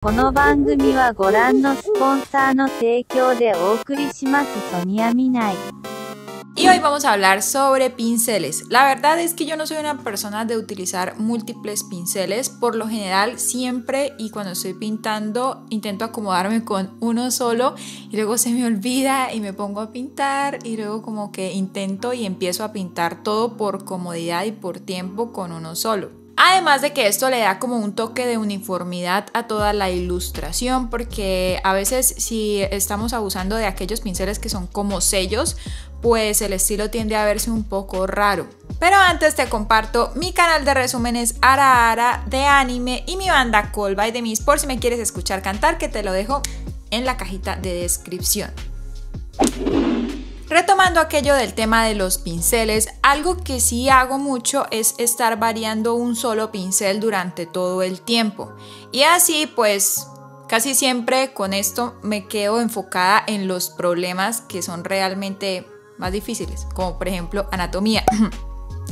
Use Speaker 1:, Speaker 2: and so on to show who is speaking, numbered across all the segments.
Speaker 1: この番組はご覧のスポンサーの提供でお送りします。ソニアミナイ。
Speaker 2: Y hoy vamos a hablar sobre pinceles. La verdad es que yo no soy una persona de utilizar múltiples pinceles. Por lo general, siempre y cuando estoy pintando, intento acomodarme con uno solo y luego se me olvida y me pongo a pintar y luego como que intento y empiezo a pintar todo por comodidad y por tiempo con uno solo. Además de que esto le da como un toque de uniformidad a toda la ilustración, porque a veces si estamos abusando de aquellos pinceles que son como sellos, pues el estilo tiende a verse un poco raro. Pero antes te comparto mi canal de resúmenes Ara Ara de anime y mi banda Call by the Mist por si me quieres escuchar cantar, que te lo dejo en la cajita de descripción. Retomando aquello del tema de los pinceles, algo que sí hago mucho es estar variando un solo pincel durante todo el tiempo. Y así pues casi siempre con esto me quedo enfocada en los problemas que son realmente más difíciles, como por ejemplo anatomía,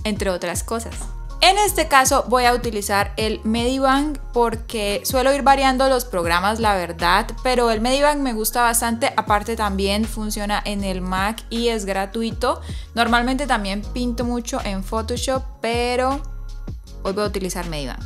Speaker 2: entre otras cosas. En este caso voy a utilizar el Medibang porque suelo ir variando los programas, la verdad, pero el Medibang me gusta bastante. Aparte también funciona en el Mac y es gratuito. Normalmente también pinto mucho en Photoshop, pero hoy voy a utilizar Medibang.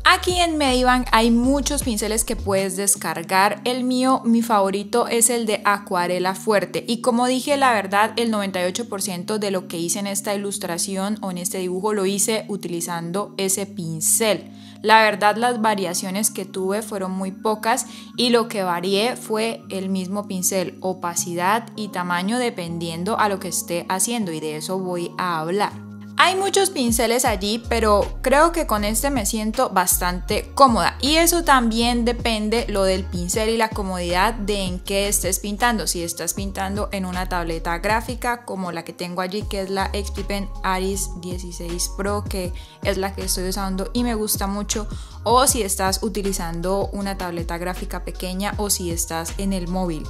Speaker 2: Aquí en Medibang hay muchos pinceles que puedes descargar. El mío, mi favorito es el de acuarela fuerte, y como dije, la verdad el 98% de lo que hice en esta ilustración o en este dibujo lo hice utilizando ese pincel. La verdad las variaciones que tuve fueron muy pocas y lo que varié fue el mismo pincel, opacidad y tamaño dependiendo a lo que esté haciendo, y de eso voy a hablar. Hay muchos pinceles allí, pero creo que con este me siento bastante cómoda, y eso también depende lo del pincel y la comodidad de en qué estés pintando. Si estás pintando en una tableta gráfica como la que tengo allí, que es la XP Pen Aris 16 Pro, que es la que estoy usando y me gusta mucho, o si estás utilizando una tableta gráfica pequeña, o si estás en el móvil.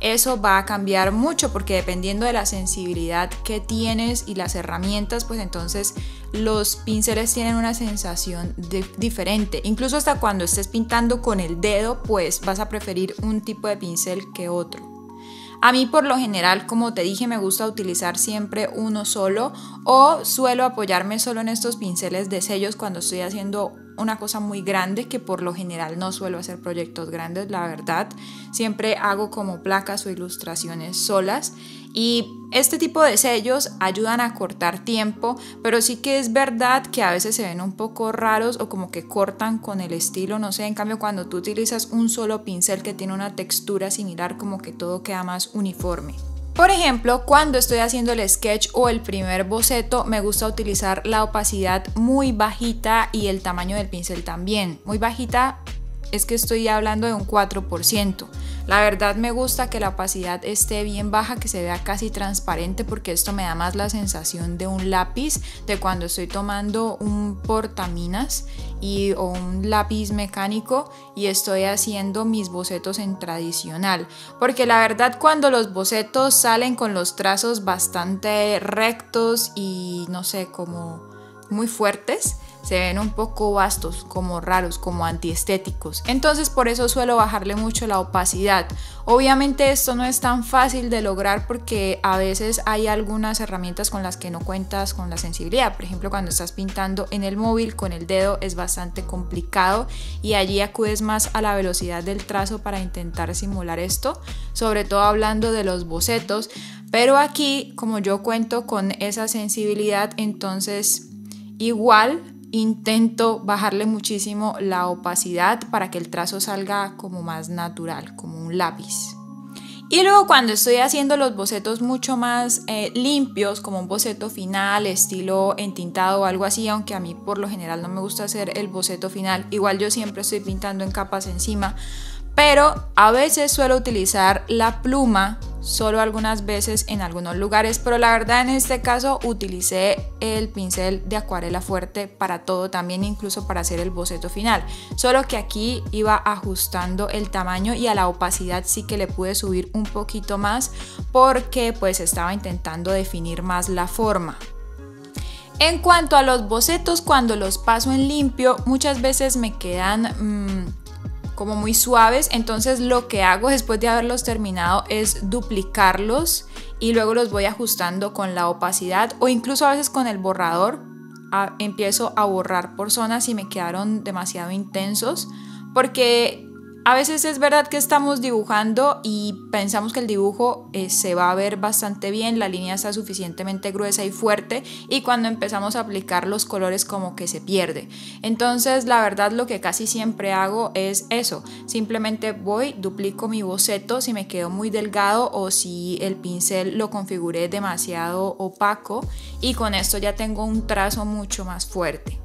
Speaker 2: Eso va a cambiar mucho porque dependiendo de la sensibilidad que tienes y las herramientas, pues entonces los pinceles tienen una sensación diferente. Incluso hasta cuando estés pintando con el dedo, pues vas a preferir un tipo de pincel que otro. A mí por lo general, como te dije, me gusta utilizar siempre uno solo, o suelo apoyarme solo en estos pinceles de sellos cuando estoy haciendo una cosa muy grande, que por lo general no suelo hacer proyectos grandes, la verdad. Siempre hago como placas o ilustraciones solas, y este tipo de sellos ayudan a cortar tiempo, pero sí que es verdad que a veces se ven un poco raros o como que cortan con el estilo, no sé. En cambio, cuando tú utilizas un solo pincel que tiene una textura similar, como que todo queda más uniforme. Por ejemplo, cuando estoy haciendo el sketch o el primer boceto, me gusta utilizar la opacidad muy bajita y el tamaño del pincel también. Muy bajita es que estoy hablando de un 4%. La verdad me gusta que la opacidad esté bien baja, que se vea casi transparente, porque esto me da más la sensación de un lápiz, de cuando estoy tomando un portaminas o un lápiz mecánico y estoy haciendo mis bocetos en tradicional. Porque la verdad cuando los bocetos salen con los trazos bastante rectos y no sé, como muy fuertes, se ven un poco vastos, como raros, como antiestéticos. Entonces por eso suelo bajarle mucho la opacidad. Obviamente esto no es tan fácil de lograr porque a veces hay algunas herramientas con las que no cuentas con la sensibilidad. Por ejemplo, cuando estás pintando en el móvil con el dedo es bastante complicado, y allí acudes más a la velocidad del trazo para intentar simular esto, sobre todo hablando de los bocetos. Pero aquí, como yo cuento con esa sensibilidad, entonces igual intento bajarle muchísimo la opacidad para que el trazo salga como más natural, como un lápiz. Y luego cuando estoy haciendo los bocetos mucho más limpios, como un boceto final, estilo entintado o algo así, aunque a mí por lo general no me gusta hacer el boceto final, igual yo siempre estoy pintando en capas encima, pero a veces suelo utilizar la pluma, solo algunas veces en algunos lugares, pero la verdad en este caso utilicé el pincel de acuarela fuerte para todo, también incluso para hacer el boceto final, solo que aquí iba ajustando el tamaño y a la opacidad sí que le pude subir un poquito más porque pues estaba intentando definir más la forma. En cuanto a los bocetos, cuando los paso en limpio muchas veces me quedan como muy suaves, entonces lo que hago después de haberlos terminado es duplicarlos y luego los voy ajustando con la opacidad o incluso a veces con el borrador. Empiezo a borrar por zonas si me quedaron demasiado intensos, porque a veces es verdad que estamos dibujando y pensamos que el dibujo se va a ver bastante bien, la línea está suficientemente gruesa y fuerte, y cuando empezamos a aplicar los colores como que se pierde. Entonces la verdad lo que casi siempre hago es eso, simplemente voy, duplico mi boceto si me quedó muy delgado o si el pincel lo configuré demasiado opaco, y con esto ya tengo un trazo mucho más fuerte.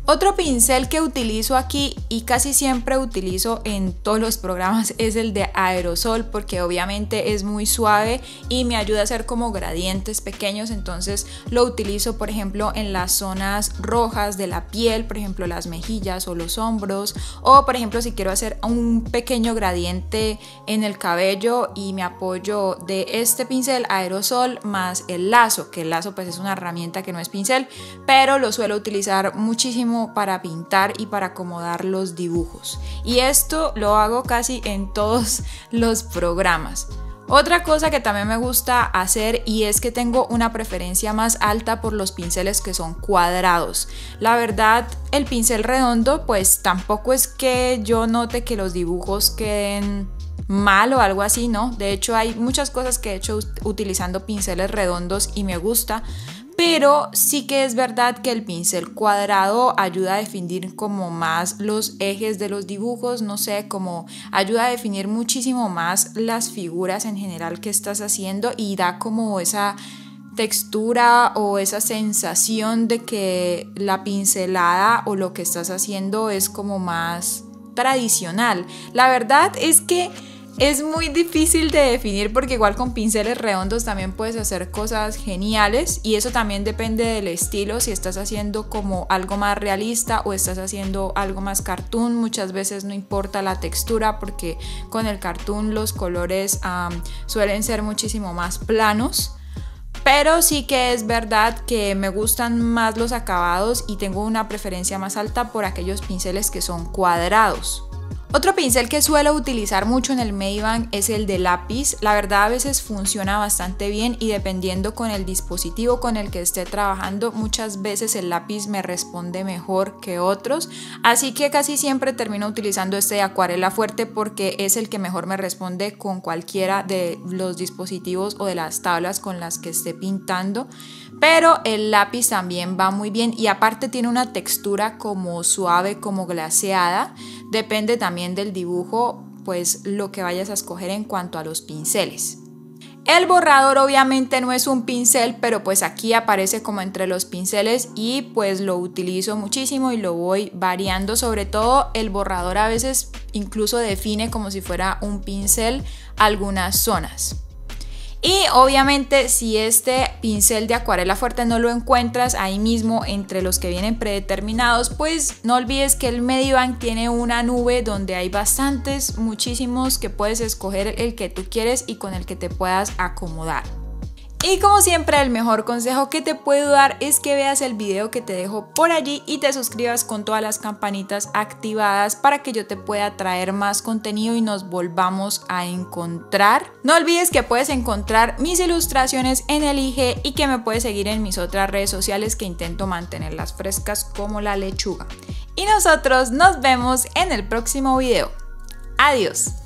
Speaker 2: Otro pincel que utilizo aquí y casi siempre utilizo en todos los programas es el de aerosol, porque obviamente es muy suave y me ayuda a hacer como gradientes pequeños, entonces lo utilizo por ejemplo en las zonas rojas de la piel, por ejemplo las mejillas o los hombros, o por ejemplo si quiero hacer un pequeño gradiente en el cabello y me apoyo de este pincel aerosol más el lazo, que el lazo pues es una herramienta que no es pincel, pero lo suelo utilizar muchísimo para pintar y para acomodar los dibujos, y esto lo hago casi en todos los programas. Otra cosa que también me gusta hacer y es que tengo una preferencia más alta por los pinceles que son cuadrados. La verdad, el pincel redondo pues tampoco es que yo note que los dibujos queden mal o algo así, ¿no? De hecho hay muchas cosas que he hecho utilizando pinceles redondos y me gusta, pero sí que es verdad que el pincel cuadrado ayuda a definir como más los ejes de los dibujos, no sé, como ayuda a definir muchísimo más las figuras en general que estás haciendo y da como esa textura o esa sensación de que la pincelada o lo que estás haciendo es como más tradicional. La verdad es que es muy difícil de definir porque igual con pinceles redondos también puedes hacer cosas geniales, y eso también depende del estilo, si estás haciendo como algo más realista o estás haciendo algo más cartoon. Muchas veces no importa la textura porque con el cartoon los colores suelen ser muchísimo más planos. Pero sí que es verdad que me gustan más los acabados y tengo una preferencia más alta por aquellos pinceles que son cuadrados. Otro pincel que suelo utilizar mucho en el Medibank es el de lápiz. La verdad a veces funciona bastante bien y dependiendo con el dispositivo con el que esté trabajando, muchas veces el lápiz me responde mejor que otros. Así que casi siempre termino utilizando este de acuarela fuerte porque es el que mejor me responde con cualquiera de los dispositivos o de las tablas con las que esté pintando. Pero el lápiz también va muy bien y aparte tiene una textura como suave, como glaseada. Depende también del dibujo, pues lo que vayas a escoger en cuanto a los pinceles. El borrador obviamente no es un pincel, pero pues aquí aparece como entre los pinceles y pues lo utilizo muchísimo y lo voy variando. Sobre todo el borrador a veces incluso define como si fuera un pincel algunas zonas. Y obviamente si este pincel de acuarela fuerte no lo encuentras ahí mismo entre los que vienen predeterminados, pues no olvides que el Medibank tiene una nube donde hay bastantes, muchísimos, que puedes escoger el que tú quieres y con el que te puedas acomodar. Y como siempre, el mejor consejo que te puedo dar es que veas el video que te dejo por allí y te suscribas con todas las campanitas activadas para que yo te pueda traer más contenido y nos volvamos a encontrar. No olvides que puedes encontrar mis ilustraciones en el IG y que me puedes seguir en mis otras redes sociales que intento mantenerlas frescas como la lechuga. Y nosotros nos vemos en el próximo video. Adiós.